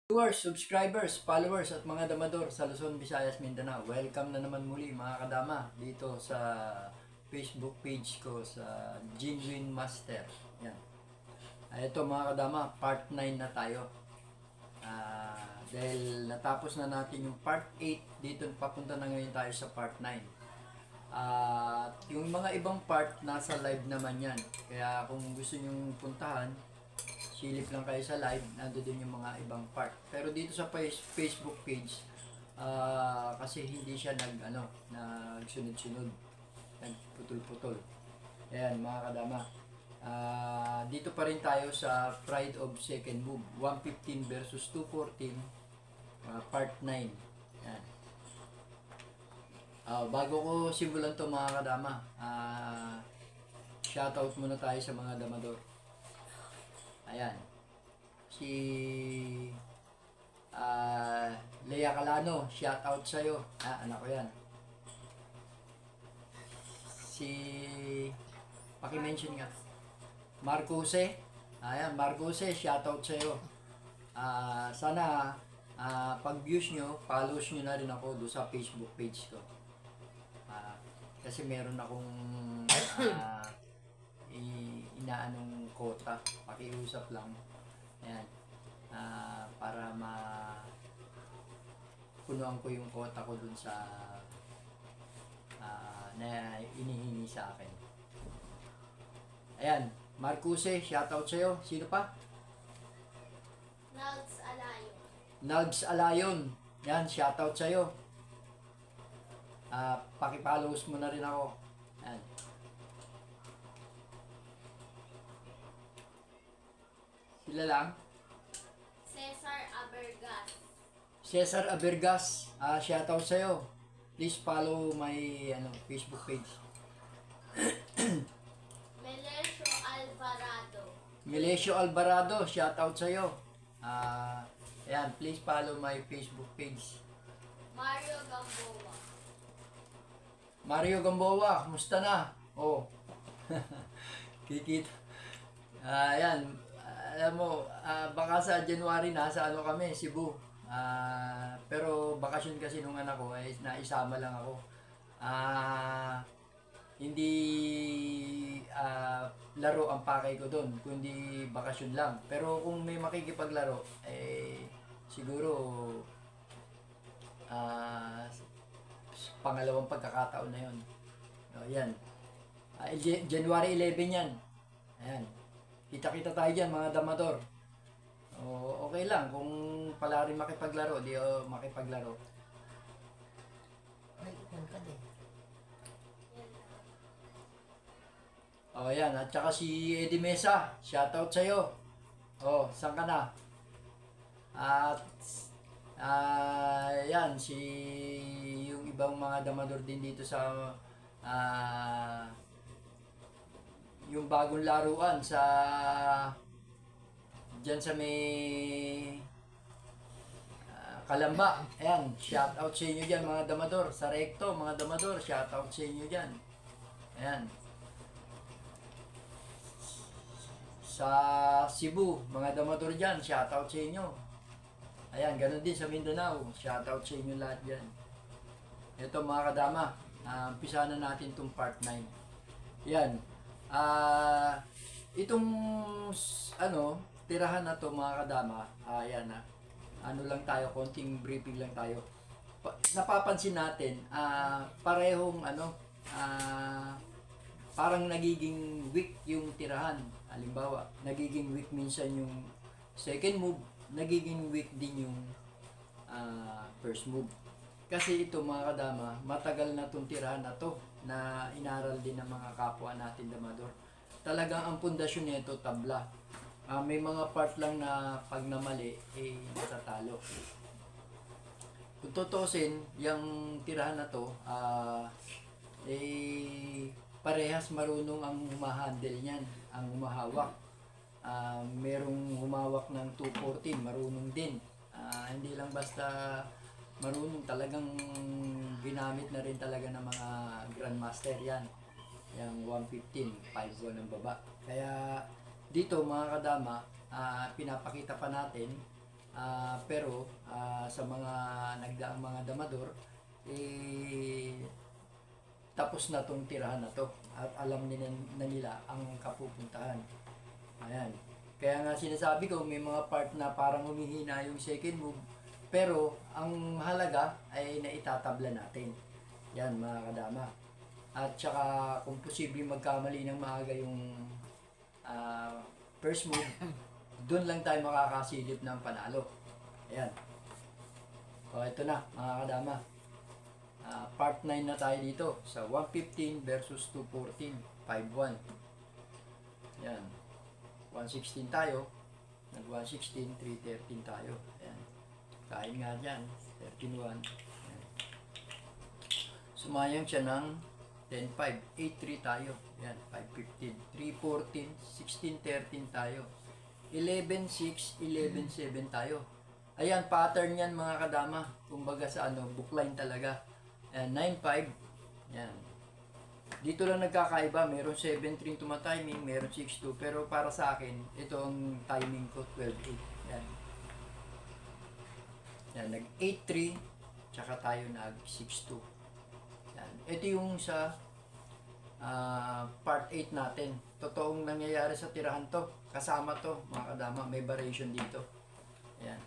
Viewers, subscribers, followers at mga damador sa Luzon, Visayas, Mindanao. Welcome na naman muli mga kadama dito sa Facebook page ko sa Genuine Master. Yan. Ito mga kadama, part 9 na tayo. Dahil natapos na natin yung part 8, dito papunta na ngayon tayo sa part 9. At yung mga ibang part, nasa live naman yan. Kaya kung gusto nyong puntahan, silip lang kayo sa live, nando din yung mga ibang part. Pero dito sa Facebook page, kasi hindi siya nagsunod-sunod, nagputol-putol. Ayan mga kadama. Dito pa rin tayo sa Pride of Second Move, 115 versus 214, part 9. Ayan. Bago ko simulan to mga kadama, shoutout muna tayo sa mga damador. Ayan. Si Lea Calano, shout out sa'yo. Anak ko yan. Si paki-mention nga. Marcose. Ayan, Marcose, shout out sa'yo. Sana pag views nyo, follows nyo na rin ako doon sa Facebook page ko. Kasi meron akong inaanong quota, pakiusap lang. Ayan. Para punuan ko yung quota ko dun sa na inihingi sa akin. Ayan, Marcuse, shoutout sa'yo. Sino pa? Nalds Alayon. Nalds Alayon. Yan, shoutout sa'yo. Paki-follows mo na rin ako. Ayan. Sila lang. Cesar Abergas. Cesar Abergas, shoutout sa'yo. Please follow my Facebook page. Melesio Alvarado. Melesio Alvarado, shoutout sa'yo. Ayan, please follow my Facebook page. Mario Gamboa. Mario Gamboa, kumusta na? Oh. Kikita. Ayan, alam mo, baka sa January nasa kami, Cebu. Pero bakasyon kasi nung anak ko ay naisama lang ako. Hindi laro ang pakay ko doon, kundi bakasyon lang. Pero kung may makikipaglaro, siguro pangalawang pagkakataon na yon. Yan. January 11 yan. Ayan. Kita-kita tayo dyan mga damador. Okay lang kung pala rin makipaglaro, di makipaglaro. Ay, yan ka din. Yan. At saka si Eddie Mesa, shoutout sa'yo. Saan ka na? At yan, yung ibang mga damador din dito sa yung bagong laruan sa dyan sa may Kalamba. Ayan, shout out sa inyo dyan mga damador. Sa Recto, mga damador, shout out sa inyo dyan. Ayan. Sa Cebu, mga damador dyan, shout out sa inyo. Ayan, ganun din sa Mindanao, shout out sa inyo lahat dyan. Ito mga kadama, umpisa na natin itong part 9. Yan. Itong tirahan na to mga kadama, yan lang tayo, konting briefing lang tayo. Napapansin natin, parehong parang nagiging weak yung tirahan. Halimbawa, nagiging weak minsan yung second move, nagiging weak din yung first move. Kasi ito mga kadama, matagal na itong tirahan na to na inaral din ng mga kapwa natin damador. Talagang ang pundasyon nito tabla. May mga part lang na pag namali, natatalo. Kung tutusin, yung tirahan na to, parehas marunong ang humahandle niyan, ang humahawak. Merong humawak ng 214, marunong din. Hindi lang basta marunong, talagang ginamit na rin talaga ng mga grandmaster yan. Yung 115, 5-1 ang baba. Kaya dito mga kadama, pinapakita pa natin Pero sa mga nagdaang mga damador, eh, tapos na tong tirahan na to at alam na nila ang kapupuntahan. Ayan. Kaya nga sinasabi ko, may mga part na parang humihina yung second move, pero ang mahalaga ay naitatabla natin. Yan mga kadama. At saka kung posible magkamali ng maaga yung first move, doon lang tayo makakasilip ng panalo. Ayan. O ito na mga kadama. Part 9 na tayo dito sa 115 versus 214, 5-1. Yan. 116 tayo. Nag 116, 313 tayo. Yan. Kain nga dyan. 13-1. Yan. Sumayang siya ng 10-5. 8-3 tayo. Yan. 5-15. 3-14. 16-13 tayo. 11-6. 11-7 tayo. Ayan, pattern yan mga kadama. Kumbaga sa bookline talaga. Ayan, 9-5. Yan. Dito lang nagkakaiba. Meron 7-3 tumatiming, meron 6-2. Pero para sa akin, ito ang timing ko, 12-8. Yan. Yan, nag-8-3, tsaka tayo nag-6-2. Yan. Ito yung sa part 8 natin. Totoong nangyayari sa tirahan to. Kasama to, mga kadama. May variation dito. Ayan.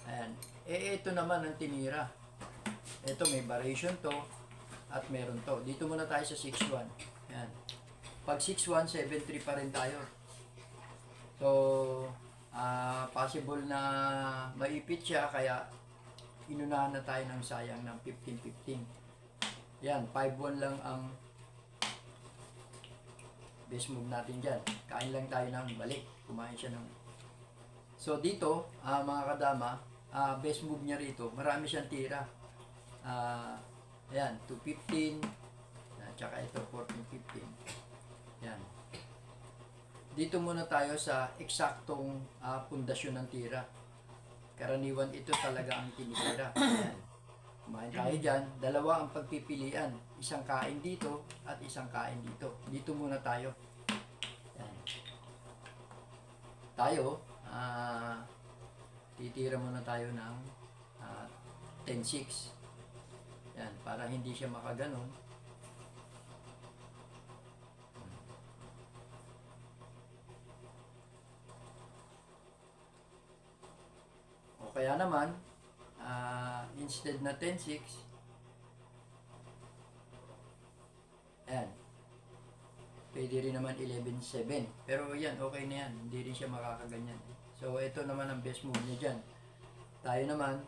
Ayan. Ito naman ang tinira. Ito may variation to at meron to. Dito muna tayo sa 6-1. Yan. Pag 6-1, 7-3 pa rin tayo. So, possible na maipit siya kaya inunahan na tayo ng sayang ng 15-15. Yan, 5-1 lang ang best move natin dyan. Kain lang tayo ng balik. Kumain siya ng... So, dito, mga kadama, best move niya rito, marami siyang tira. Ayan, 215, tsaka ito 14-15. Yan. Dito muna tayo sa eksaktong pundasyon ng tira. Karaniwan ito talaga ang tinitira. Ayan. Kumain tayo dyan. Dalawa ang pagpipilian. Isang kain dito at isang kain dito. Dito muna tayo. Ayan. Tayo, titira muna tayo ng 10-6. Yan, para hindi siya makaganon. O kaya naman, instead na 10-6, ayan, pwede rin naman 11-7. Pero yan, okay na yan. Hindi rin siya makakaganyan. So, ito naman ang best move niya dyan. Tayo naman,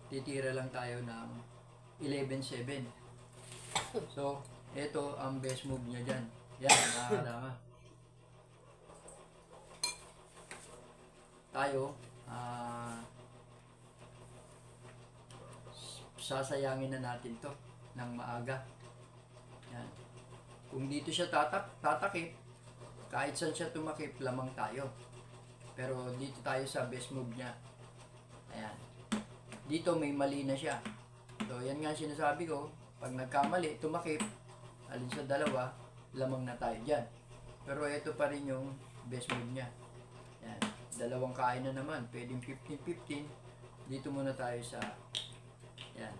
titira lang tayo ng 11-7. So, ito ang best move niya dyan. Yan, mga kadama. Tayo, sasayangin na natin to ng maaga. Yan. Kung dito siya tatakip, kahit saan siya tumakip, lamang tayo. Pero dito tayo sa best move niya. Ayan. Dito may mali na siya. So, yan nga sinasabi ko. Pag nagkamali, tumakip, alin sa dalawa, lamang na tayo dyan. Pero ito pa rin yung best move niya. Yan. Dalawang kain na naman. Pwedeng 15-15. Dito muna tayo sa yan.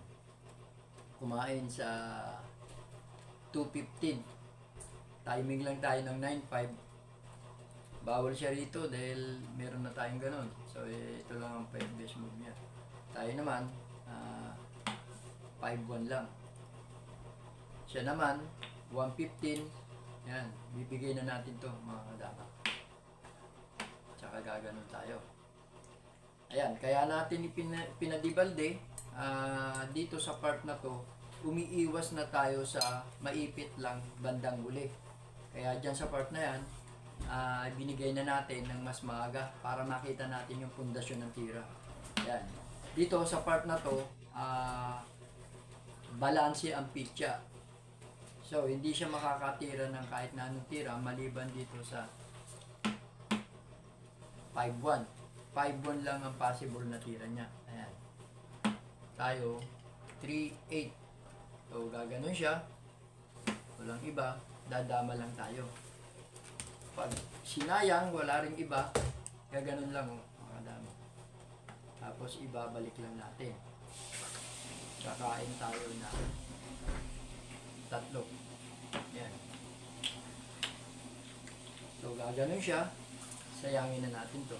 Kumain sa 215. Timing lang tayo ng 9-5. Bawal siya rito dahil meron na tayong ganun. So, ito lang ang best move niya. Tayo naman, 5-1 lang. Siya naman, 115. Yan, bibigay na natin to mga kadama. Tsaka gaganon tayo. Ayan, kaya natin pinadibalde. Dito sa part na to, umiiwas na tayo sa maipit lang bandang uli. Kaya dyan sa part na yan, binigay na natin ng mas maaga para makita natin yung pundasyon ng tira. Ayan. Dito sa part na to, balanse ang pitcha. So, hindi siya makakatira ng kahit na anong tira maliban dito sa 5-1. 5-1 lang ang possible na tira niya. Ayan. Tayo, 3-8. So, gaganon siya. Walang iba. Dadama lang tayo. Pag sinayang, wala ring iba. Gaganon lang, mga kadama. Tapos ibabalik lang natin. Kakain tayo na 3. Yan. So, gaganon siya. Sayangin na natin to.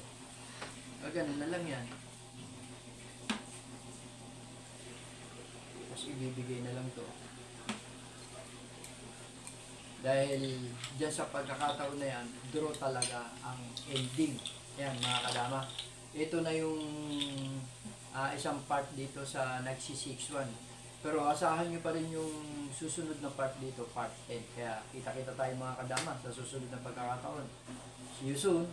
Gaganon na lang yan. Tapos ibibigay na lang to. Dahil dyan sa pagkakataon na yan, draw talaga ang ending. Yan mga kadama. Ito na yung isang part dito sa Nagsi-6-1. Pero asahan nyo pa rin yung susunod na part dito, part 10. Kaya kita-kita tayo mga kadama sa susunod na pagkakataon. See you soon!